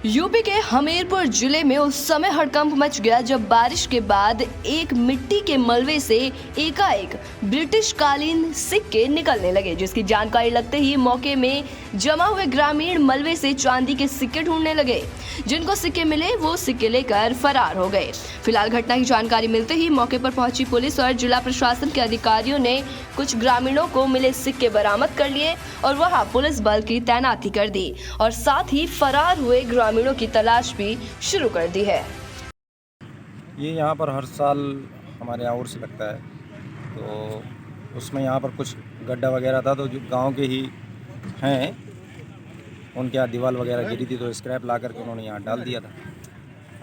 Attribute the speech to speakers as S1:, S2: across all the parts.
S1: UP के हमीरपुर जिले में उस समय हड़कंप मच गया जब बारिश के बाद एक मिट्टी के मलबे से एकाएक ब्रिटिश कालीन सिक्के निकलने लगे, जिसकी जानकारी लगते ही मौके में जमा हुए ग्रामीण मलबे से चांदी के सिक्के ढूंढने लगे। जिनको सिक्के मिले वो सिक्के लेकर फरार हो गए। फिलहाल घटना की जानकारी मिलते ही मौके पर पहुंची पुलिस और जिला प्रशासन के अधिकारियों ने कुछ ग्रामीणों को मिले सिक्के बरामद कर लिए और वहां पुलिस बल की तैनाती कर दी और साथ ही फरार हुए ग्रामीणों की तलाश भी शुरू कर दी है।
S2: ये यहाँ पर हर साल हमारे यहाँ उर्स लगता है, तो उसमें यहाँ पर कुछ गड्ढा वगैरह था, तो जो गांव के ही हैं उनके यहाँ दीवार वगैरह गिरी थी, तो स्क्रैप ला करके उन्होंने यहाँ डाल दिया था।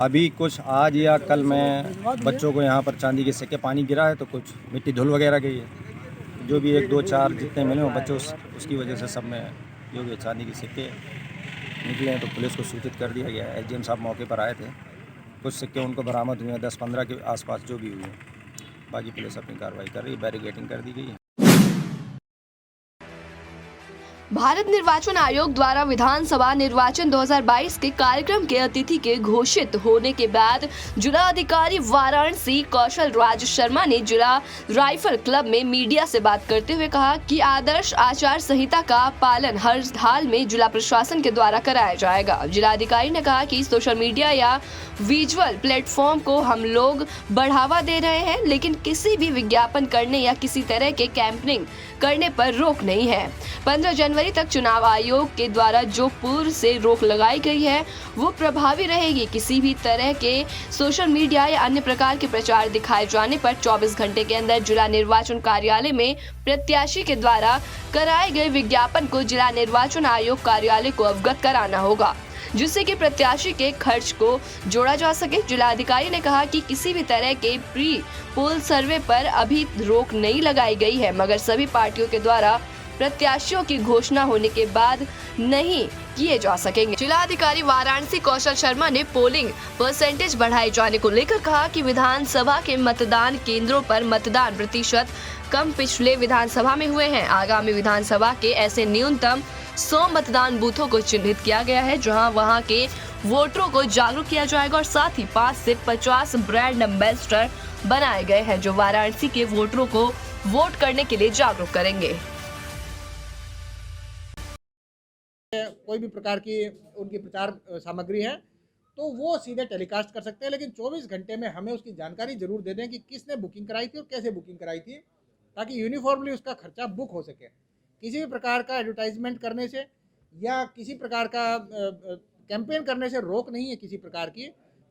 S2: अभी कुछ आज या कल मैं बच्चों को यहाँ पर चांदी के सिक्के, पानी गिरा है तो कुछ मिट्टी धुल वगैरह गई है, जो भी 1 2 4 जितने मिले हो बच्चों उसकी वजह से सब में जो भी चांदी के सिक्के निकले हैं, तो पुलिस को सूचित कर दिया गया है। एसडीएम साहब मौके पर आए थे, कुछ सिक्के उनको बरामद हुए हैं, 10-15 के आसपास जो भी हुए हैं। बाकी पुलिस अपनी कार्रवाई कर रही है, बैरिकेडिंग कर दी गई है।
S1: भारत निर्वाचन आयोग द्वारा विधानसभा निर्वाचन 2022 के कार्यक्रम के अतिथि के घोषित होने के बाद जिला अधिकारी वाराणसी कौशल राज शर्मा ने जिला राइफल क्लब में मीडिया से बात करते हुए कहा कि आदर्श आचार संहिता का पालन हर हाल में जिला प्रशासन के द्वारा कराया जाएगा। जिला अधिकारी ने कहा कि सोशल मीडिया या विजुअल प्लेटफॉर्म को हम लोग बढ़ावा दे रहे हैं, लेकिन किसी भी विज्ञापन करने या किसी तरह के कैंपेनिंग करने पर रोक नहीं है। 15 जनवरी तक चुनाव आयोग के द्वारा जो पूर्व से रोक लगाई गई है वो प्रभावी रहेगी। किसी भी तरह के सोशल मीडिया या अन्य प्रकार के प्रचार दिखाए जाने पर 24 घंटे के अंदर जिला निर्वाचन कार्यालय में प्रत्याशी के द्वारा कराए गए विज्ञापन को जिला निर्वाचन आयोग कार्यालय को अवगत कराना होगा, जिससे कि प्रत्याशी के खर्च को जोड़ा जा सके। जिला अधिकारी ने कहा कि किसी भी तरह के प्री पोल सर्वे पर अभी रोक नहीं लगाई गई है, मगर सभी पार्टियों के द्वारा प्रत्याशियों की घोषणा होने के बाद नहीं किए जा सकेंगे। जिला अधिकारी वाराणसी कौशल शर्मा ने पोलिंग परसेंटेज बढ़ाए जाने को लेकर कहा कि विधानसभा के मतदान केंद्रों पर मतदान प्रतिशत कम पिछले विधानसभा में हुए हैं। आगामी विधानसभा के ऐसे न्यूनतम 100 मतदान बूथों को चिन्हित किया गया है, जहां वहां के वोटरों को जागरूक किया जाएगा और साथ ही 5 से 50 ब्रांड एम्बेसडर बनाए गए हैं जो वाराणसी के वोटरों को वोट करने के लिए जागरूक करेंगे।
S3: कोई भी प्रकार की उनकी प्रचार सामग्री है तो वो सीधे टेलीकास्ट कर सकते हैं, लेकिन 24 घंटे में हमें उसकी जानकारी जरूर दे दें कि किसने बुकिंग कराई थी और कैसे बुकिंग कराई थी, ताकि यूनिफॉर्मली उसका खर्चा बुक हो सके। किसी भी प्रकार का एडवर्टाइजमेंट करने से या किसी प्रकार का कैंपेन करने से रोक नहीं है किसी प्रकार की।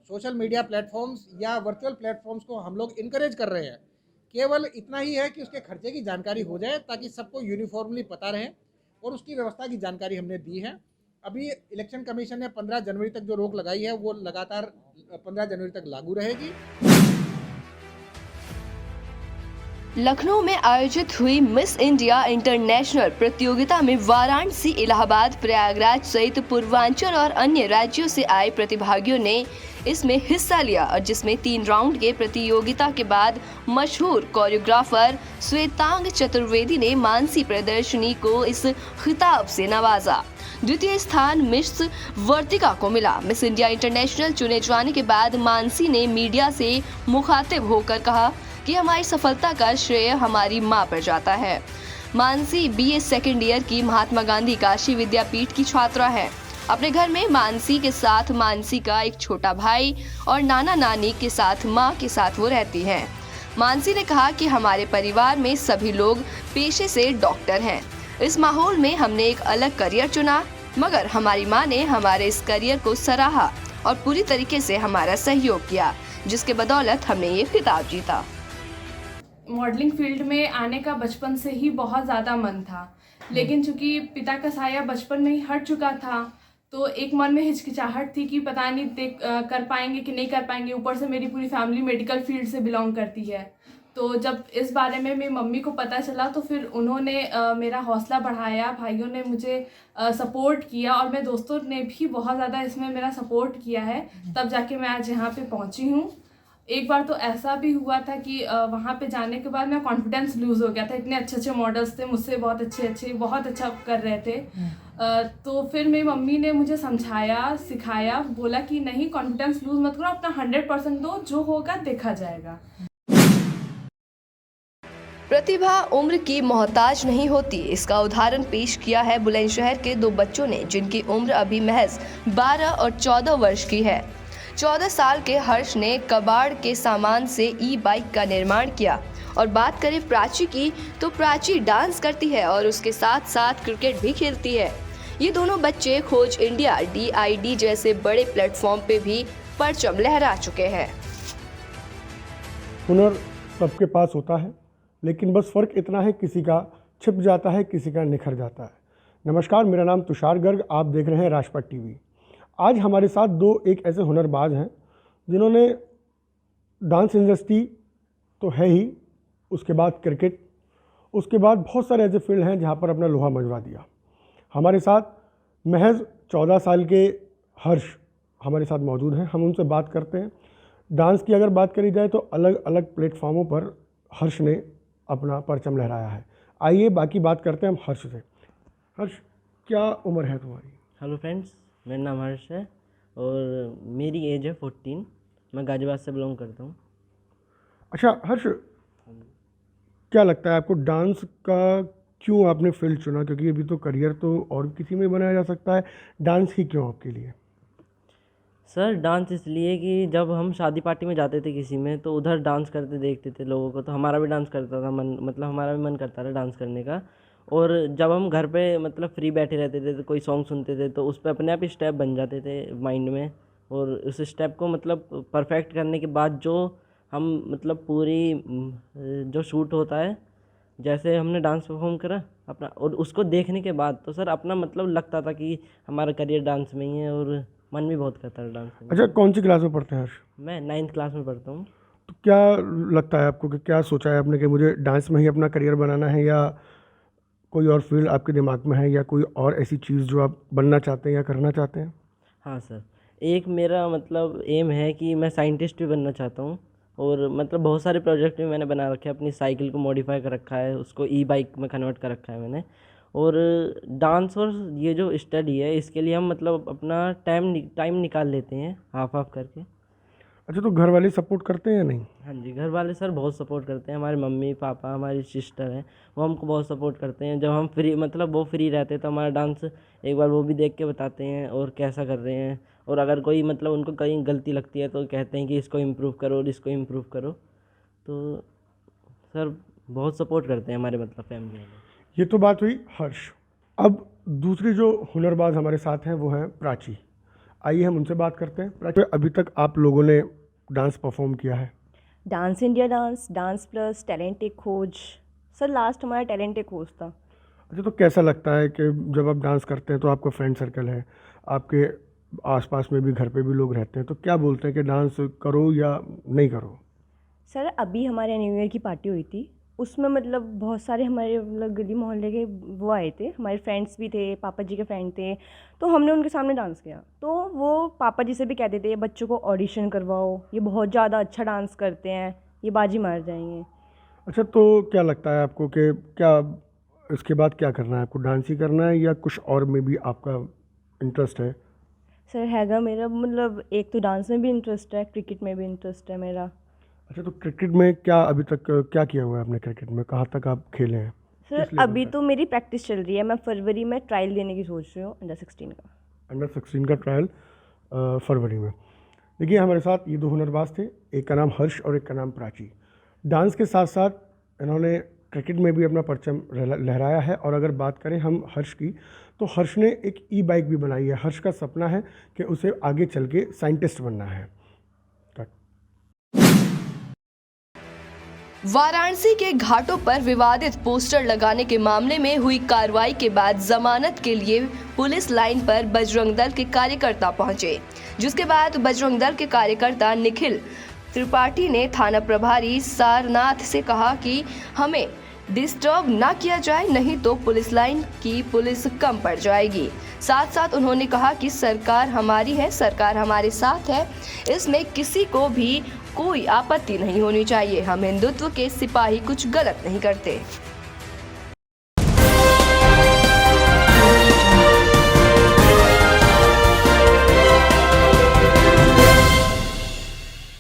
S3: सोशल मीडिया प्लेटफॉर्म्स या वर्चुअल प्लेटफॉर्म्स को हम लोग इनकरेज कर रहे हैं। केवल इतना ही है कि उसके खर्चे की जानकारी हो जाए ताकि सबको यूनिफॉर्मली पता रहे, और उसकी व्यवस्था की जानकारी हमने दी है। अभी इलेक्शन कमीशन ने 15 जनवरी तक जो रोक लगाई है वो लगातार 15 जनवरी तक लागू रहेगी।
S1: लखनऊ में आयोजित हुई मिस इंडिया इंटरनेशनल प्रतियोगिता में वाराणसी, इलाहाबाद, प्रयागराज सहित पूर्वांचल और अन्य राज्यों से आए प्रतिभागियों ने इसमें हिस्सा लिया, और जिसमें 3 राउंड के प्रतियोगिता के बाद मशहूर कोरियोग्राफर श्वेतांग चतुर्वेदी ने मानसी प्रदर्शनी को इस खिताब से नवाजा। द्वितीय स्थान मिस वर्तिका को मिला। मिस इंडिया इंटरनेशनल चुने जाने के बाद मानसी ने मीडिया से मुखातिब होकर कहा कि हमारी सफलता का श्रेय हमारी मां पर जाता है। मानसी बीए सेकेंड ईयर की महात्मा गांधी काशी विद्यापीठ की छात्रा है। अपने घर में मानसी के साथ मानसी का एक छोटा भाई और नाना नानी के साथ मां के साथ वो रहती हैं। मानसी ने कहा कि हमारे परिवार में सभी लोग पेशे से डॉक्टर हैं। इस माहौल में हमने एक अलग करियर चुना, मगर हमारी मां ने हमारे इस करियर को सराहा और पूरी तरीके से हमारा सहयोग किया, जिसके बदौलत हमने ये खिताब जीता।
S4: मॉडलिंग फील्ड में आने का बचपन से ही बहुत ज़्यादा मन था, लेकिन चूंकि पिता का साया बचपन में ही हट चुका था तो एक मन में हिचकिचाहट थी कि पता नहीं कर पाएंगे कि नहीं कर पाएंगे। ऊपर से मेरी पूरी फैमिली मेडिकल फील्ड से बिलोंग करती है, तो जब इस बारे में मेरी मम्मी को पता चला तो फिर उन्होंने मेरा हौसला बढ़ाया, भाइयों ने मुझे सपोर्ट किया और मेरे दोस्तों ने भी बहुत ज़्यादा इसमें मेरा सपोर्ट किया है, तब जाके मैं आज यहाँ पे पहुँची हूँ। एक बार तो ऐसा भी हुआ था कि वहाँ पे जाने के बाद मैं कॉन्फिडेंस लूज़ हो गया था। इतने अच्छे अच्छे मॉडल्स थे, मुझसे बहुत अच्छा कर रहे थे। तो फिर मेरी मम्मी ने मुझे समझाया, सिखाया, बोला कि नहीं, कॉन्फिडेंस लूज़ मत करो, अपना 100% दो, जो होगा देखा जाएगा।
S1: प्रतिभा उम्र की मोहताज नहीं होती, इसका उदाहरण पेश किया है बुलंदशहर के दो बच्चों ने, जिनकी उम्र अभी महज 12 और 14 वर्ष की है। 14 साल के हर्ष ने कबाड़ के सामान से ई-बाइक का निर्माण किया। और बात करें प्राची की, तो प्राची डांस करती है और उसके साथ साथ क्रिकेट भी खेलती है। ये दोनों बच्चे खोज इंडिया, DID जैसे बड़े प्लेटफॉर्म पे भी परचम लहरा चुके हैं।
S5: हुनर सबके पास होता है, लेकिन बस फ़र्क इतना है, किसी का छिप जाता है, किसी का निखर जाता है। नमस्कार, मेरा नाम तुषार गर्ग, आप देख रहे हैं राजपथ टीवी। आज हमारे साथ दो एक ऐसे हुनरबाज हैं जिन्होंने डांस इंडस्ट्री तो है ही, उसके बाद क्रिकेट, उसके बाद बहुत सारे ऐसे फील्ड हैं जहां पर अपना लोहा मनवा दिया। हमारे साथ महज 14 साल के हर्ष हमारे साथ मौजूद हैं। हम उनसे बात करते हैं। डांस की अगर बात करी जाए तो अलग अलग प्लेटफॉर्मों पर हर्ष ने अपना परचम लहराया है। आइए बाकी बात करते हैं हम हर्ष से। हर्ष, क्या उम्र है तुम्हारी?
S6: हेलो फ्रेंड्स, मेरा नाम हर्ष है और मेरी एज है 14। मैं गाजियाबाद से बिलोंग करता हूँ।
S5: अच्छा हर्ष, क्या लगता है आपको डांस का क्यों आपने फील्ड चुना? क्योंकि अभी तो करियर तो और किसी में बनाया जा सकता है, डांस ही क्यों आपके लिए?
S6: सर, डांस इसलिए कि जब हम शादी पार्टी में जाते थे किसी में, तो उधर डांस करते देखते थे लोगों को, तो हमारा भी डांस करता था मन, मतलब हमारा भी मन करता था डांस करने का। और जब हम घर पे मतलब फ्री बैठे रहते थे तो कोई सॉन्ग सुनते थे, तो उस पर अपने आप ही स्टेप बन जाते थे माइंड में। और उस स्टेप को मतलब परफेक्ट करने के बाद जो हम मतलब पूरी जो शूट होता है, जैसे हमने डांस परफॉर्म करा अपना, और उसको देखने के बाद तो सर अपना मतलब लगता था कि हमारा करियर डांस में ही है, और मन भी बहुत करता है डांस में।
S5: अच्छा, कौन सी क्लास में पढ़ते हैं हर्ष?
S6: मैं 9th क्लास में पढ़ता हूँ।
S5: तो क्या लगता है आपको कि क्या सोचा है आपने कि मुझे डांस में ही अपना करियर बनाना है, या कोई और फील्ड आपके दिमाग में है, या कोई और ऐसी चीज़ जो आप बनना चाहते हैं या करना चाहते हैं?
S6: हाँ सर, एक मेरा मतलब एम है कि मैं साइंटिस्ट भी बनना चाहता हूँ। और मतलब बहुत सारे प्रोजेक्ट भी मैंने बना रखे हैं। अपनी साइकिल को मॉडिफाई कर रखा है, उसको ई-बाइक में कन्वर्ट कर रखा है मैंने। और डांस और ये जो स्टडी है, इसके लिए हम मतलब अपना टाइम निकाल लेते हैं हाफ हाफ करके।
S5: अच्छा, तो घर वाले सपोर्ट करते हैं या नहीं?
S6: हाँ जी, घर वाले सर बहुत सपोर्ट करते हैं। हमारे मम्मी पापा, हमारी सिस्टर हैं, वो हमको बहुत सपोर्ट करते हैं। जब हम फ्री मतलब वो फ्री रहते हैं तो हमारा डांस एक बार वो भी देख के बताते हैं और कैसा कर रहे हैं। और अगर कोई मतलब उनको कहीं गलती लगती है तो कहते हैं कि इसको इम्प्रूव करो और इसको इम्प्रूव करो। तो सर बहुत सपोर्ट करते हैं हमारे मतलब फैमिली वाले।
S5: ये तो बात हुई हर्ष। अब दूसरी जो हुनरबाज हमारे साथ हैं वो हैं प्राची। आइए हम उनसे बात करते हैं। प्राची, अभी तक आप लोगों ने डांस परफॉर्म किया है?
S7: Dance India dance, dance plus, talent एक खोज। सर लास्ट हमारा टैलेंट एक खोज था।
S5: अच्छा, तो कैसा लगता है कि जब आप डांस करते हैं तो आपका फ्रेंड सर्कल है, आपके आसपास में भी घर पे भी लोग रहते हैं, तो क्या बोलते हैं कि डांस करो या नहीं करो?
S7: सर अभी हमारे न्यू ईयर की पार्टी हुई थी, उसमें मतलब बहुत सारे हमारे मतलब गली मोहल्ले के वो आए थे, हमारे फ्रेंड्स भी थे, पापा जी के फ्रेंड थे। तो हमने उनके सामने डांस किया, तो वो पापा जी से भी कहते थे बच्चों को ऑडिशन करवाओ, ये बहुत ज़्यादा अच्छा डांस करते हैं, ये बाजी मार जाएंगे।
S5: अच्छा, तो क्या लगता है आपको कि क्या इसके बाद क्या करना है? आपको डांस ही करना है या कुछ और में भी आपका इंटरेस्ट है?
S7: सर हैगा मेरा मतलब एक तो डांस में भी इंटरेस्ट है, क्रिकेट में भी इंटरेस्ट है मेरा।
S5: अच्छा, तो क्रिकेट में क्या अभी तक क्या किया हुआ है आपने? क्रिकेट में कहाँ तक आप खेले हैं?
S7: सर अभी तो मेरी प्रैक्टिस चल रही है, मैं फरवरी में ट्रायल देने की सोच रही हूँ अंडर 16 का।
S5: अंडर 16 का ट्रायल फरवरी में। देखिए, हमारे साथ ये दो हुनरबाज थे, एक का नाम हर्ष और एक का नाम प्राची। डांस के साथ साथ इन्होंने क्रिकेट में भी अपना परचम लहराया है। और अगर बात करें हम हर्ष की, तो हर्ष ने एक ई-बाइक भी बनाई है। हर्ष का सपना है कि उसे आगे चल के साइंटिस्ट बनना है।
S1: वाराणसी के घाटों पर विवादित पोस्टर लगाने के मामले में हुई कार्रवाई के बाद जमानत के लिए पुलिस लाइन पर बजरंग दल के कार्यकर्ता पहुंचे, जिसके बाद बजरंग दल के कार्यकर्ता निखिल त्रिपाठी ने थाना प्रभारी सारनाथ से कहा कि हमें डिस्टर्ब ना किया जाए, नहीं तो पुलिस लाइन की पुलिस कम पड़ जाएगी। साथ साथ उन्होंने कहा कि सरकार हमारी है, सरकार हमारे साथ है, इसमें किसी को भी कोई आपत्ति नहीं होनी चाहिए। हम हिंदुत्व के सिपाही कुछ गलत नहीं करते।